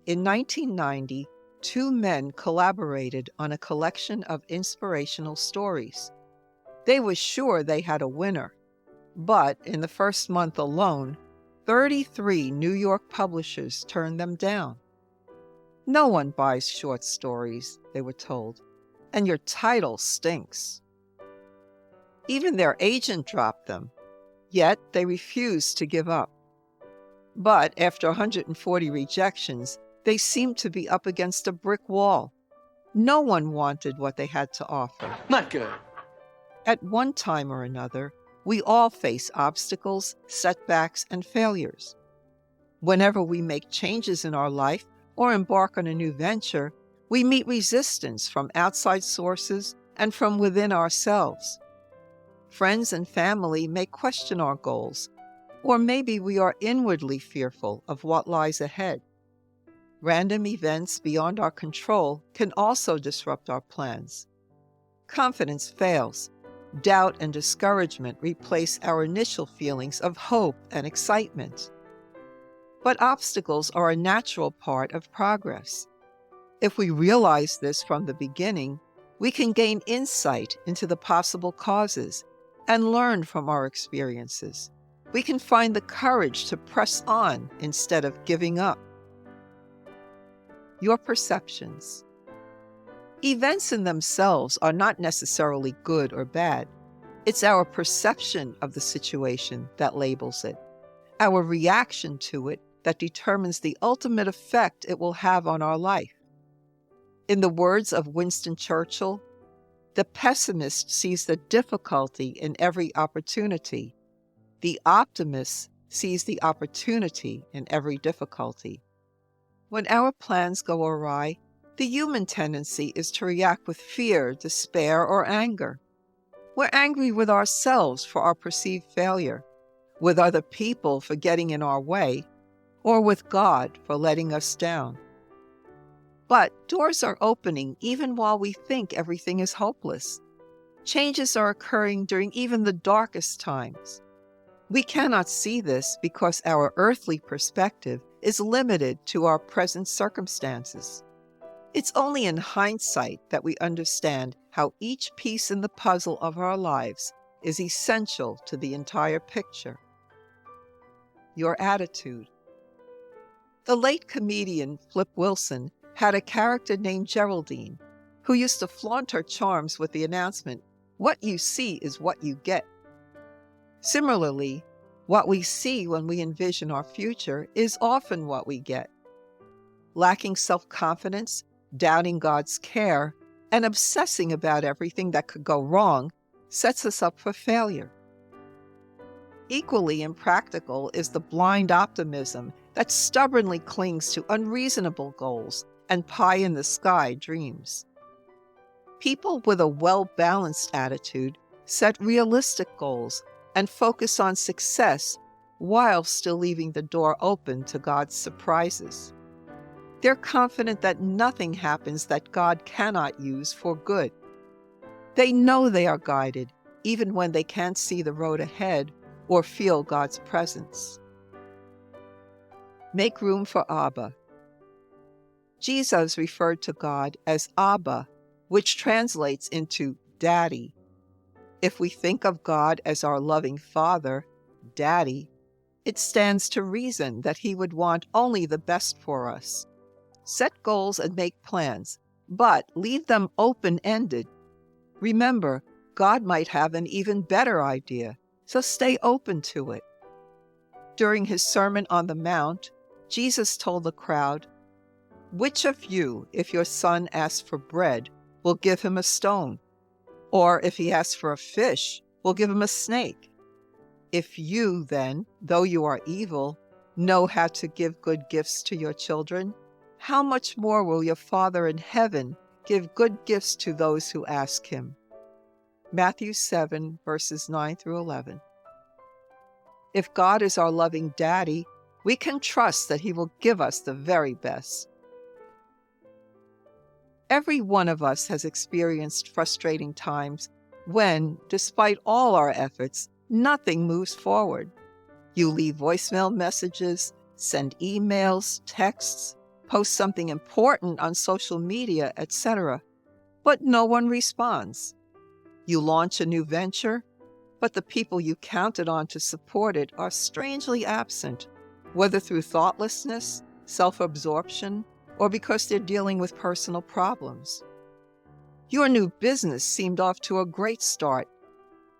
In 1990, two men collaborated on a collection of inspirational stories. They were sure they had a winner, but in the first month alone, 33 New York publishers turned them down. No one buys short stories, they were told, and your title stinks. Even their agent dropped them, yet they refused to give up. But after 140 rejections, they seemed to be up against a brick wall. No one wanted what they had to offer. Not good. At one time or another, we all face obstacles, setbacks, and failures. Whenever we make changes in our life or embark on a new venture, we meet resistance from outside sources and from within ourselves. Friends and family may question our goals, or maybe we are inwardly fearful of what lies ahead. Random events beyond our control can also disrupt our plans. Confidence fails. Doubt and discouragement replace our initial feelings of hope and excitement. But obstacles are a natural part of progress. If we realize this from the beginning, we can gain insight into the possible causes and learn from our experiences. We can find the courage to press on instead of giving up. Your perceptions. Events in themselves are not necessarily good or bad. It's our perception of the situation that labels it, our reaction to it that determines the ultimate effect it will have on our life. In the words of Winston Churchill, the pessimist sees the difficulty in every opportunity. The optimist sees the opportunity in every difficulty. When our plans go awry, the human tendency is to react with fear, despair, or anger. We're angry with ourselves for our perceived failure, with other people for getting in our way, or with God for letting us down. But doors are opening even while we think everything is hopeless. Changes are occurring during even the darkest times. We cannot see this because our earthly perspective is limited to our present circumstances. It's only in hindsight that we understand how each piece in the puzzle of our lives is essential to the entire picture. Your attitude. The late comedian Flip Wilson had a character named Geraldine who used to flaunt her charms with the announcement, "What you see is what you get." Similarly, what we see when we envision our future is often what we get. Lacking self-confidence, doubting God's care, and obsessing about everything that could go wrong sets us up for failure. Equally impractical is the blind optimism that stubbornly clings to unreasonable goals and pie-in-the-sky dreams. People with a well-balanced attitude set realistic goals and focus on success while still leaving the door open to God's surprises. They're confident that nothing happens that God cannot use for good. They know they are guided, even when they can't see the road ahead or feel God's presence. Make room for Abba. Jesus referred to God as Abba, which translates into Daddy. If we think of God as our loving Father, Daddy, it stands to reason that He would want only the best for us. Set goals and make plans, but leave them open-ended. Remember, God might have an even better idea, so stay open to it. During His Sermon on the Mount, Jesus told the crowd, "Which of you, if your son asks for bread, will give him a stone? Or if he asks for a fish, will give him a snake? If you, then, though you are evil, know how to give good gifts to your children, how much more will your Father in heaven give good gifts to those who ask Him?" Matthew 7, verses 9 through 11. If God is our loving Daddy, we can trust that He will give us the very best. Every one of us has experienced frustrating times when, despite all our efforts, nothing moves forward. You leave voicemail messages, send emails, texts, post something important on social media, etc., but no one responds. You launch a new venture, but the people you counted on to support it are strangely absent, whether through thoughtlessness, self-absorption, or because they're dealing with personal problems. Your new business seemed off to a great start,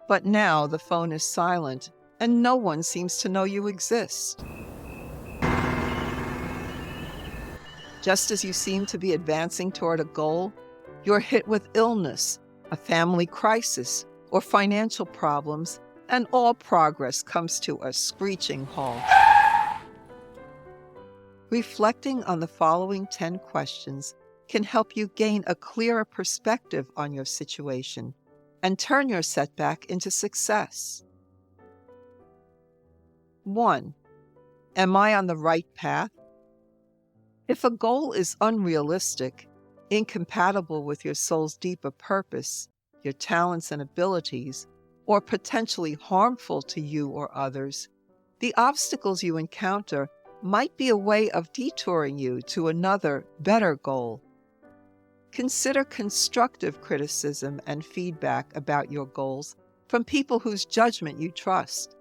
but now the phone is silent and no one seems to know you exist. Just as you seem to be advancing toward a goal, you're hit with illness, a family crisis, or financial problems, and all progress comes to a screeching halt. Reflecting on the following 10 questions can help you gain a clearer perspective on your situation and turn your setback into success. 1. Am I on the right path? If a goal is unrealistic, incompatible with your soul's deeper purpose, your talents and abilities, or potentially harmful to you or others, the obstacles you encounter might be a way of detouring you to another, better goal. Consider constructive criticism and feedback about your goals from people whose judgment you trust.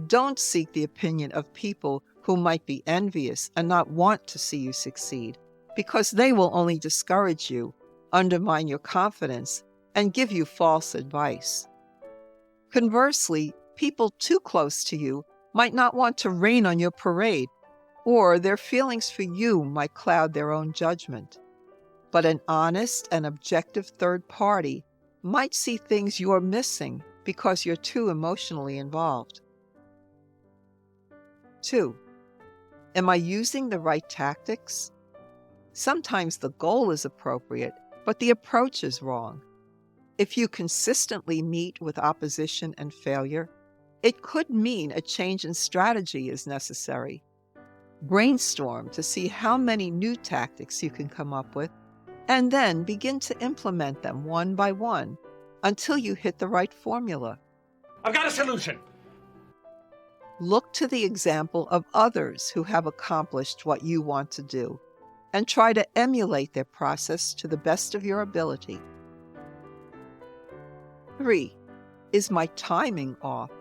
Don't seek the opinion of people who might be envious and not want to see you succeed, because they will only discourage you, undermine your confidence, and give you false advice. Conversely, people too close to you might not want to rain on your parade, or their feelings for you might cloud their own judgment. But an honest and objective third party might see things you're missing because you're too emotionally involved. 2. Am I using the right tactics? Sometimes the goal is appropriate, but the approach is wrong. If you consistently meet with opposition and failure, it could mean a change in strategy is necessary. Brainstorm to see how many new tactics you can come up with, and then begin to implement them one by one until you hit the right formula. I've got a solution. Look to the example of others who have accomplished what you want to do, and try to emulate their process to the best of your ability. 3. Is my timing off?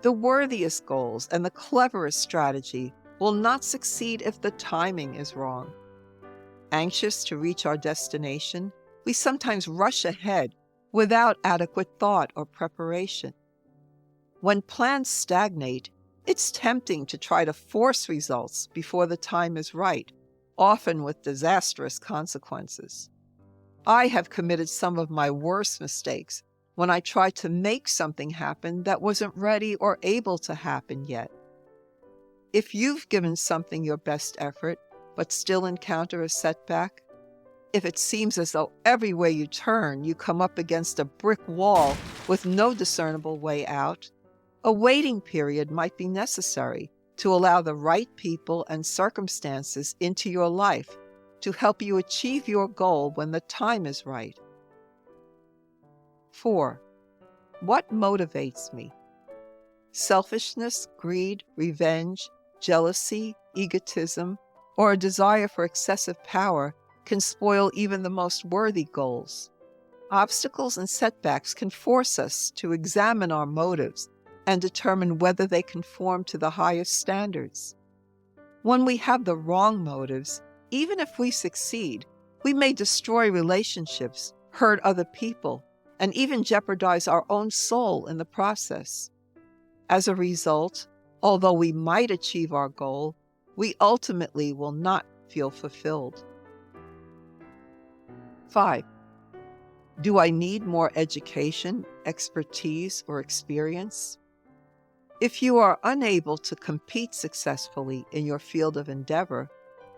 The worthiest goals and the cleverest strategy will not succeed if the timing is wrong. Anxious to reach our destination, we sometimes rush ahead without adequate thought or preparation. When plans stagnate, it's tempting to try to force results before the time is right, often with disastrous consequences. I have committed some of my worst mistakes when I tried to make something happen that wasn't ready or able to happen yet. If you've given something your best effort, but still encounter a setback, if it seems as though everywhere you turn you come up against a brick wall with no discernible way out, a waiting period might be necessary to allow the right people and circumstances into your life to help you achieve your goal when the time is right. 4. What motivates me? Selfishness, greed, revenge, jealousy, egotism, or a desire for excessive power can spoil even the most worthy goals. Obstacles and setbacks can force us to examine our motives and determine whether they conform to the highest standards. When we have the wrong motives, even if we succeed, we may destroy relationships, hurt other people, and even jeopardize our own soul in the process. As a result, although we might achieve our goal, we ultimately will not feel fulfilled. 5. Do I need more education, expertise, or experience? If you are unable to compete successfully in your field of endeavor,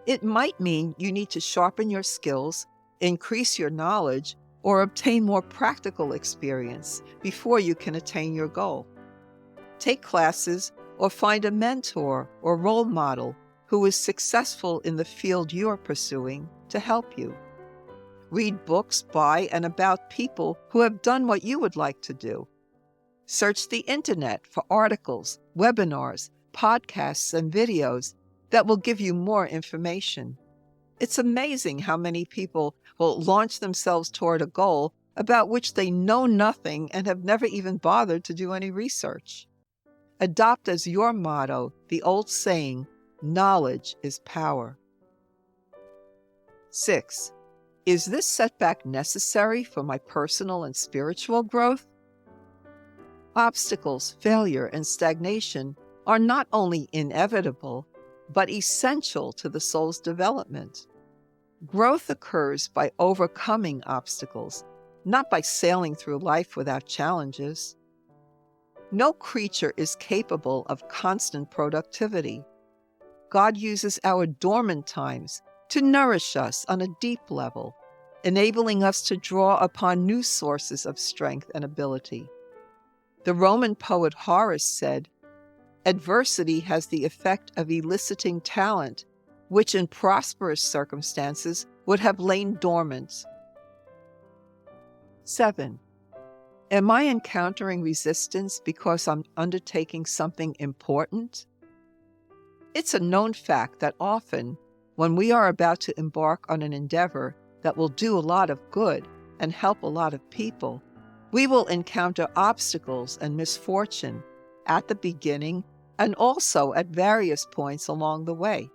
it might mean you need to sharpen your skills, increase your knowledge, or obtain more practical experience before you can attain your goal. Take classes or find a mentor or role model who is successful in the field you're pursuing to help you. Read books by and about people who have done what you would like to do. Search the internet for articles, webinars, podcasts, and videos that will give you more information. It's amazing how many people will launch themselves toward a goal about which they know nothing and have never even bothered to do any research. Adopt as your motto the old saying, knowledge is power. 6. Is this setback necessary for my personal and spiritual growth? Obstacles, failure, and stagnation are not only inevitable, but essential to the soul's development. Growth occurs by overcoming obstacles, not by sailing through life without challenges. No creature is capable of constant productivity. God uses our dormant times to nourish us on a deep level, enabling us to draw upon new sources of strength and ability. The Roman poet Horace said, "Adversity has the effect of eliciting talent, which in prosperous circumstances would have lain dormant." 7. Am I encountering resistance because I'm undertaking something important? It's a known fact that often, when we are about to embark on an endeavor that will do a lot of good and help a lot of people, we will encounter obstacles and misfortune at the beginning and also at various points along the way.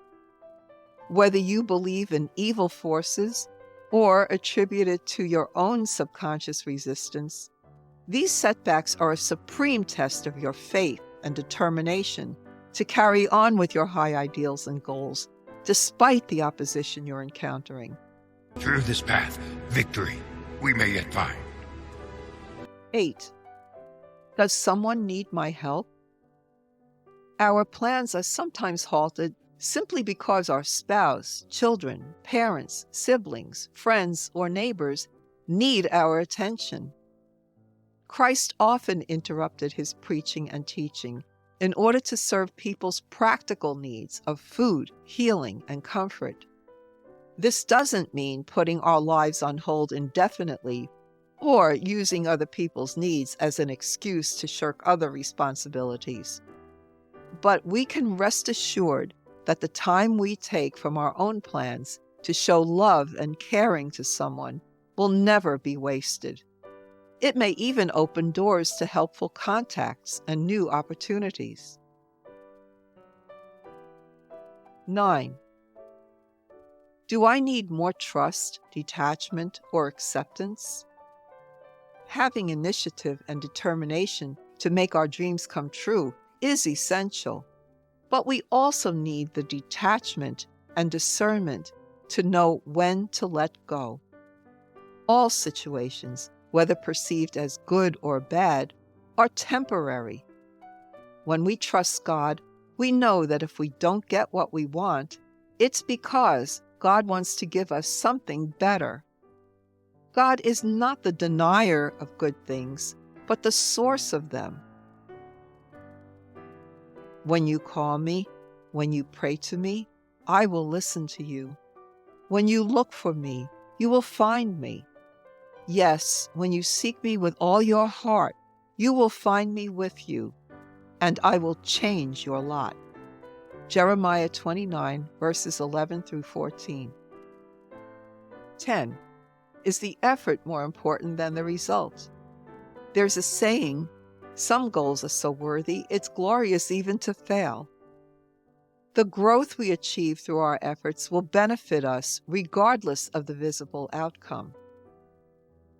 Whether you believe in evil forces or attribute it to your own subconscious resistance, these setbacks are a supreme test of your faith and determination to carry on with your high ideals and goals, despite the opposition you're encountering. Through this path, victory we may yet find. 8. Does someone need my help? Our plans are sometimes halted simply because our spouse, children, parents, siblings, friends, or neighbors need our attention. Christ often interrupted his preaching and teaching in order to serve people's practical needs of food, healing, and comfort. This doesn't mean putting our lives on hold indefinitely or using other people's needs as an excuse to shirk other responsibilities. But we can rest assured that the time we take from our own plans to show love and caring to someone will never be wasted. It may even open doors to helpful contacts and new opportunities. 9. Do I need more trust, detachment, or acceptance? Having initiative and determination to make our dreams come true is essential, but we also need the detachment and discernment to know when to let go. All situations, whether perceived as good or bad, are temporary. When we trust God, we know that if we don't get what we want, it's because God wants to give us something better. God is not the denier of good things, but the source of them. When you call me, when you pray to me, I will listen to you. When you look for me, you will find me. Yes, when you seek me with all your heart, you will find me with you, and I will change your lot. Jeremiah 29, verses 11 through 14. 10. Is the effort more important than the result? There's a saying, some goals are so worthy, it's glorious even to fail. The growth we achieve through our efforts will benefit us regardless of the visible outcome.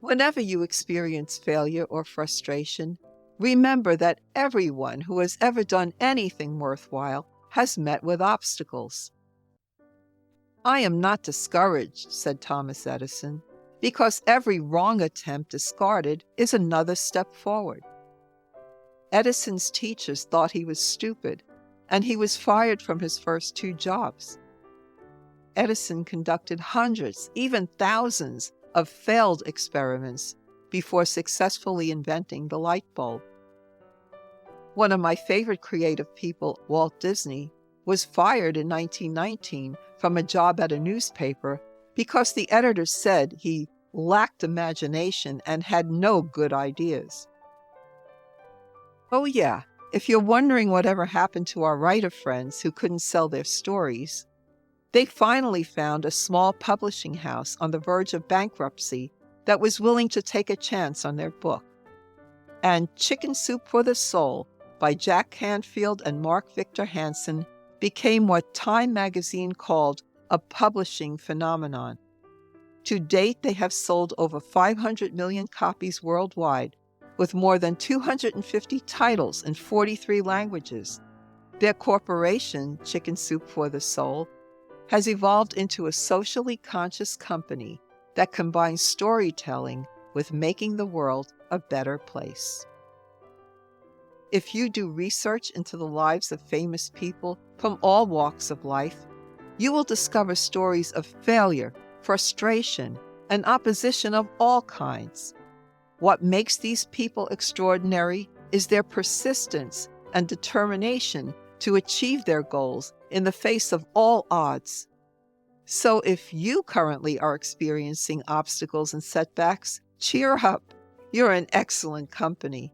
Whenever you experience failure or frustration, remember that everyone who has ever done anything worthwhile has met with obstacles. I am not discouraged, said Thomas Edison, because every wrong attempt discarded is another step forward. Edison's teachers thought he was stupid, and he was fired from his first 2 jobs. Edison conducted hundreds, even thousands, of failed experiments before successfully inventing the light bulb. One of my favorite creative people, Walt Disney, was fired in 1919 from a job at a newspaper because the editor said he lacked imagination and had no good ideas. Oh yeah, If you're wondering whatever happened to our writer friends who couldn't sell their stories, they finally found a small publishing house on the verge of bankruptcy that was willing to take a chance on their book. And Chicken Soup for the Soul by Jack Canfield and Mark Victor Hansen became what Time magazine called a publishing phenomenon. To date, they have sold over 500 million copies worldwide, with more than 250 titles in 43 languages. Their corporation, Chicken Soup for the Soul, has evolved into a socially conscious company that combines storytelling with making the world a better place. If you do research into the lives of famous people from all walks of life, you will discover stories of failure, frustration, and opposition of all kinds. What makes these people extraordinary is their persistence and determination to achieve their goals in the face of all odds. So if you currently are experiencing obstacles and setbacks, cheer up. You're in excellent company.